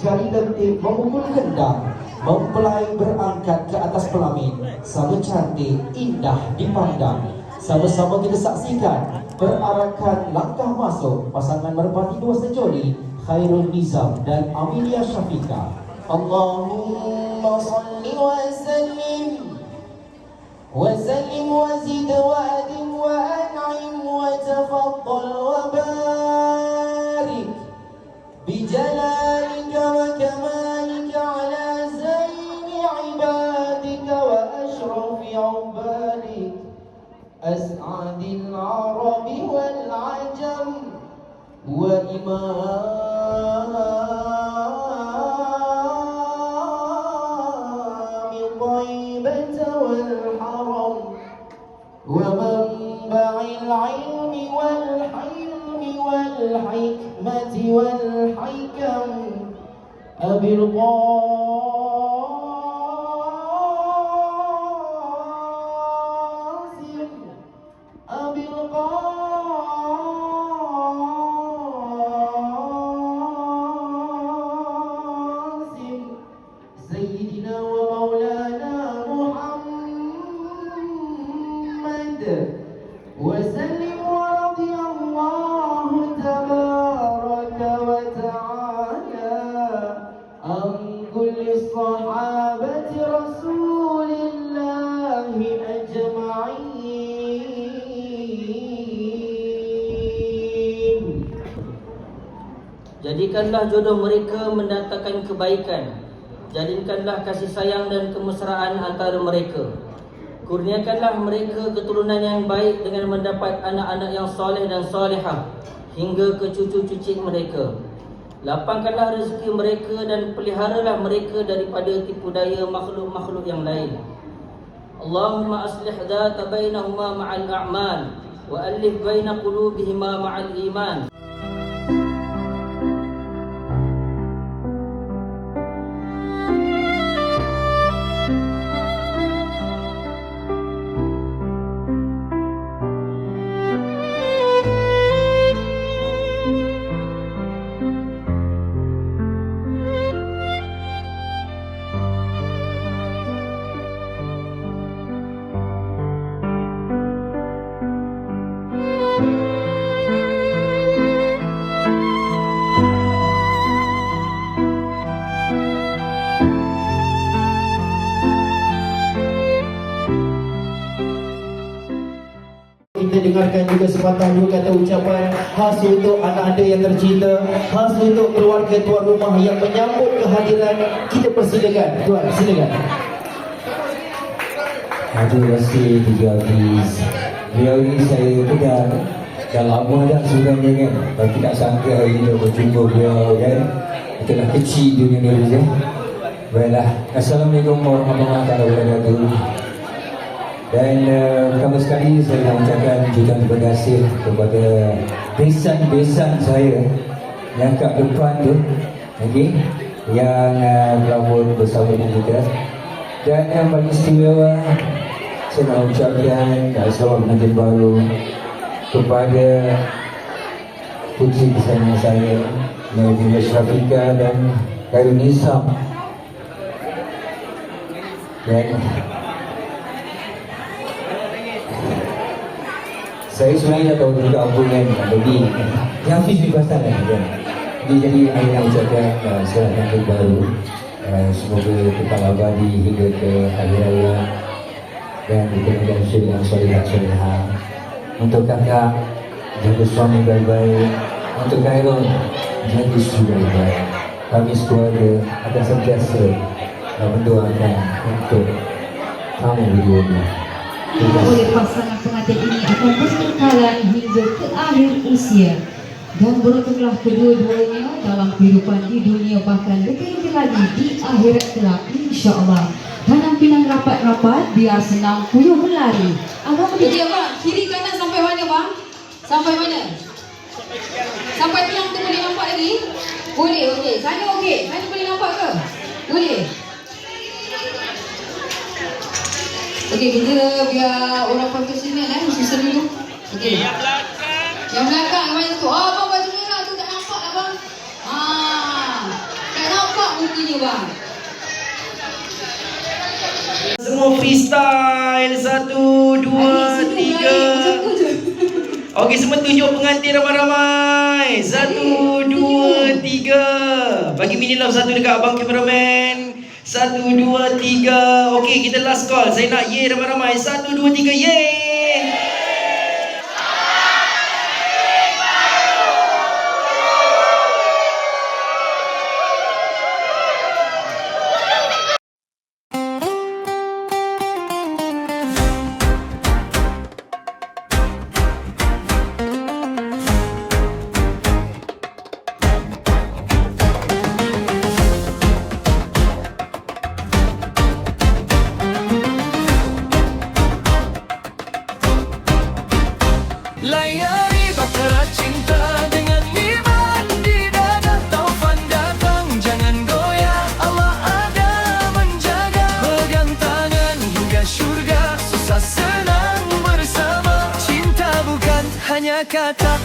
jari lentik memukul kendang, mempelai berangkat ke atas pelamin, sama cantik, indah dipandang. Sama-sama kita saksikan perarakan langkah masuk pasangan merpati dua sejoli, Khairul Nizam dan Amelia Syafiqah. Allahumma salli wa sallim wazid wa adim wa an'im wa tafaddal wa barik bijalalika wa kamalika ala zaini ibadika wa ashrafi ubadik as'adil arabi wal ajam wa imami taibata wal haram wa manba'il ilmi wal hilmi wal hikmati wal hikam abil سيدنا ومولانا محمد وسلم ورضي الله تبارك وتعالى عن كل الصحابة رسول الله أجمعين. Jadikanlah jodoh mereka mendatangkan kebaikan. Jadikanlah kasih sayang dan kemesraan antara mereka. Kurniakanlah mereka keturunan yang baik dengan mendapat anak-anak yang soleh dan solehah hingga ke cucu-cucu mereka. Lapangkanlah rezeki mereka dan peliharalah mereka daripada tipu daya makhluk-makhluk yang lain. Allahumma aslih dhata bainahuma ma'al a'mal wa alif baina qulubihima ma'al iman. Kita dengarkan juga sepatah dua kata ucapan khas untuk anak anda yang tercinta, khas untuk keluarga tuan rumah yang menyambut kehadiran kita. Persilakan tuan, silakan. Terima kasih Tiga Hafiz. Beliau ini saya kenal dah lama dah sebenarnya kan, tapi tak sangka hari ini berjumpa beliau kan. Itulah kecil dunia ni ya. Baiklah, Assalamualaikum warahmatullahi wabarakatuh. Dan pertama sekali saya nak ucapkan jutaan terima kasih kepada besan-besan saya yang kat depan tu, okay, yang berabun bersama dengan kita. Dan yang paling istimewa, saya nak ucapkan selamat pengantin baru kepada putri kesayangan saya, Amelia Syafiqah dan Khairul Nizam. Dan saya sebenarnya dah tahu juga apa yang bagi Hafiz di pasal kan. Jadi saya nak ucapkan selamat pengantin baru. Semoga kekal abadi hingga ke akhir hayat dan dikenakan syurga soleh-solehah. Untuk kakak, jaga suami baik-baik. Untuk Khairul, jaga isteri baik-baik. Kami sekeluarga akan sentiasa mendoakan untuk kamu berdua ni. Oleh pasangan pengantin ini akan berkekalan hingga ke akhir usia, dan beruntunglah kedua-duanya dalam kehidupan di dunia, bahkan lebih lagi di akhirat kelak insya-Allah. Tanam pinang rapat-rapat biar senang puyuh berlari. Abang pergi bang, kiri kanan sampai mana bang? Sampai mana? Sampai pinang tu boleh nampak lagi? Boleh, okey. Sana okey. Sana boleh nampak ke? Boleh. Okey, kita biar orang profesional susun dulu. Okey. Yang belakang. Yang belakang mana tu? Oh, abang baju merah tu tak nampak abang. Tak nampak. waktunya bang. Semua freestyle. 1, 2, 3. Okey, semua tunjuk pengantin ramai-ramai. 1, 2, 3. Bagi mini love satu dekat abang cameraman. 1, 2, 3. Okey, kita last call. Saya nak ye ramai-ramai. 1, 2, 3, ye. Layari bahtera cinta dengan iman di dada. Taufan datang jangan goyah, Allah ada menjaga. Pegang tangan hingga syurga, susah senang bersama. Cinta bukan hanya kata,